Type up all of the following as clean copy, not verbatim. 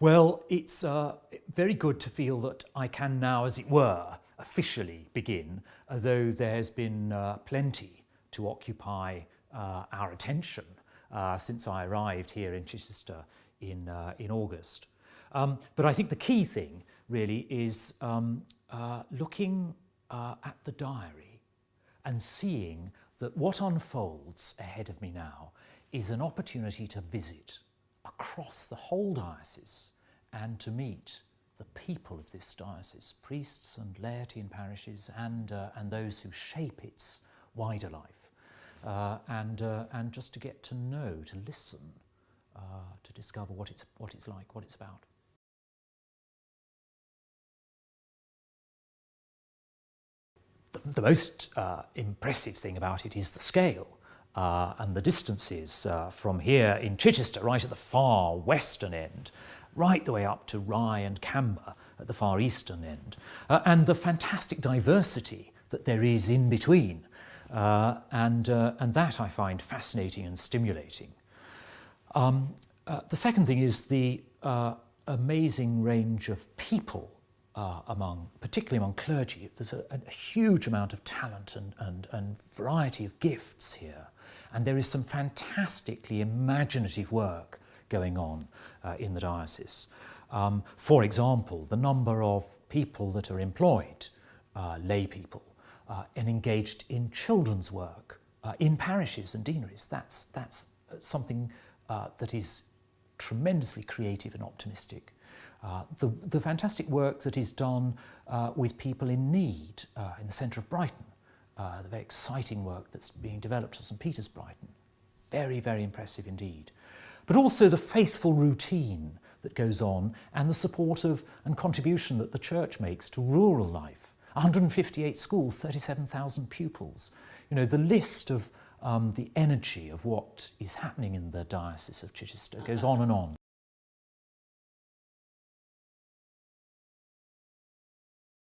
Well, it's very good to feel that I can now, as it were, officially begin, though there's been plenty to occupy our attention since I arrived here in Chichester in August. But I think the key thing really is looking at the diary and seeing that what unfolds ahead of me now is an opportunity to visit across the whole diocese and to meet the people of this diocese, priests and laity in parishes and those who shape its wider life, and just to get to know, to listen, to discover what it's like, what it's about. The most impressive thing about it is the scale and the distances from here in Chichester, right at the far western end, right the way up to Rye and Camber at the far eastern end, and the fantastic diversity that there is in between, and that I find fascinating and stimulating. The second thing is the amazing range of people particularly among clergy. There's a huge amount of talent and variety of gifts here, and there is some fantastically imaginative work going on in the diocese. For example, the number of people that are employed, lay people, and engaged in children's work in parishes and deaneries. That's something that is tremendously creative and optimistic. The fantastic work that is done with people in need in the centre of Brighton, the very exciting work that's being developed at St Peter's Brighton, very, very impressive indeed. But also the faithful routine that goes on and the support of and contribution that the Church makes to rural life. 158 schools, 37,000 pupils. You know, the list of the energy of what is happening in the Diocese of Chichester goes on and on.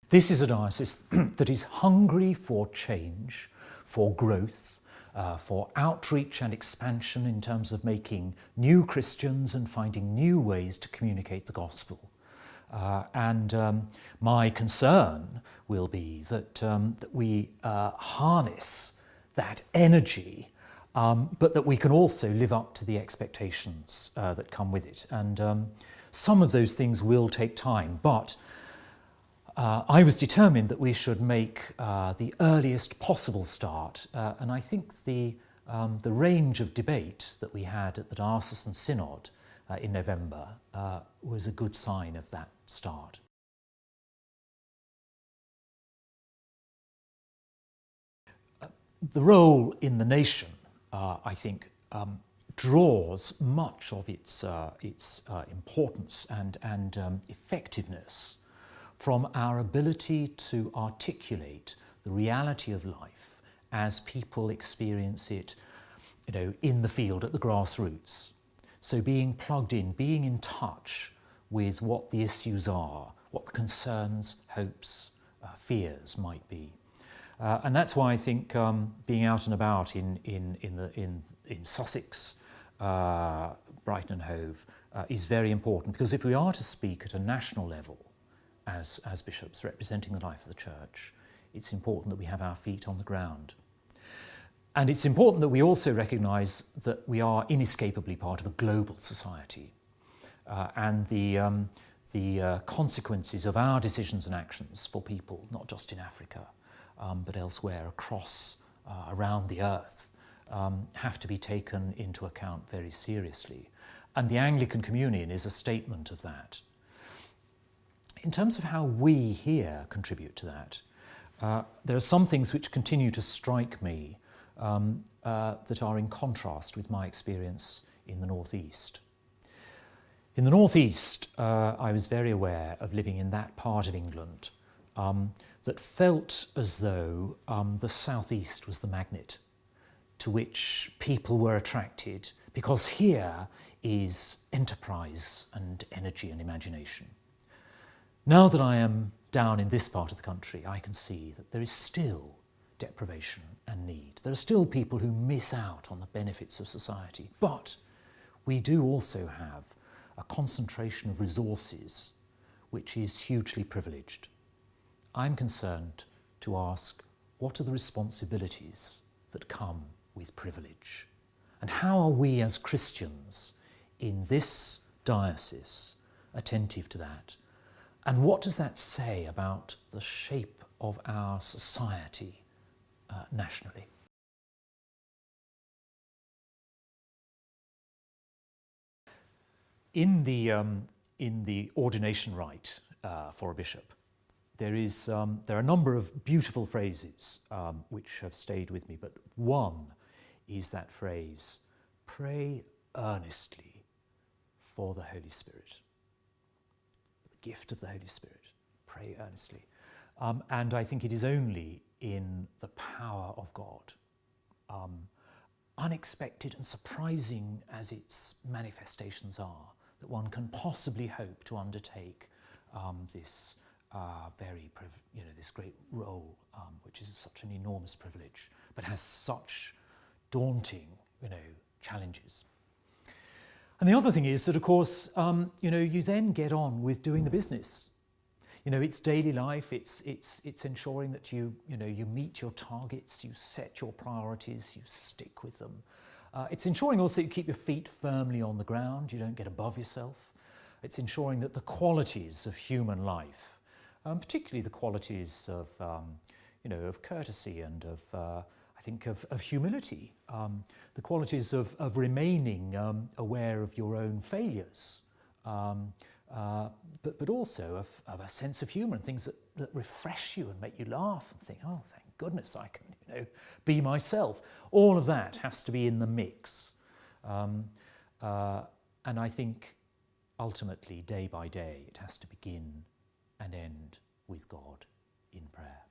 This is a diocese that is hungry for change, for growth, for outreach and expansion in terms of making new Christians and finding new ways to communicate the gospel. My concern will be that we harness that energy, but that we can also live up to the expectations that come with it. And some of those things will take time, but I was determined that we should make the earliest possible start, and I think the range of debate that we had at the Diocesan Synod in November was a good sign of that start. The role in the nation, I think, draws much of its importance and effectiveness from our ability to articulate the reality of life as people experience it, you know, in the field at the grassroots. So being plugged in, being in touch with what the issues are, what the concerns, hopes, fears might be. And that's why I think being out and about in Sussex, Brighton and Hove is very important, because if we are to speak at a national level as bishops representing the life of the Church, it's important that we have our feet on the ground. And it's important that we also recognise that we are inescapably part of a global society, and the consequences of our decisions and actions for people, not just in Africa, but elsewhere across, around the earth, have to be taken into account very seriously. And the Anglican Communion is a statement of that. In terms of how we here contribute to that, there are some things which continue to strike me that are in contrast with my experience in the North East. In the North East, I was very aware of living in that part of England that felt as though the South East was the magnet to which people were attracted, because here is enterprise and energy and imagination. Now that I am down in this part of the country, I can see that there is still deprivation and need. There are still people who miss out on the benefits of society, but we do also have a concentration of resources which is hugely privileged. I'm concerned to ask, what are the responsibilities that come with privilege? And how are we as Christians in this diocese attentive to that? And what does that say about the shape of our society nationally? In the ordination rite for a bishop, there are a number of beautiful phrases which have stayed with me, but one is that phrase, pray earnestly for the Holy Spirit. The gift of the Holy Spirit, pray earnestly. And I think it is only in the power of God, unexpected and surprising as its manifestations are, that one can possibly hope to undertake this this great role, which is such an enormous privilege, but has such daunting, challenges. And the other thing is that, of course, you then get on with doing the business. It's daily life. It's ensuring that you meet your targets, you set your priorities, you stick with them. It's ensuring also you keep your feet firmly on the ground. You don't get above yourself. It's ensuring that the qualities of human life, particularly the qualities of courtesy and of humility, the qualities of remaining aware of your own failures, but also of a sense of humour and things that refresh you and make you laugh and think, oh, thank goodness I can, be myself. All of that has to be in the mix. And I think ultimately, day by day, it has to begin and end with God in prayer.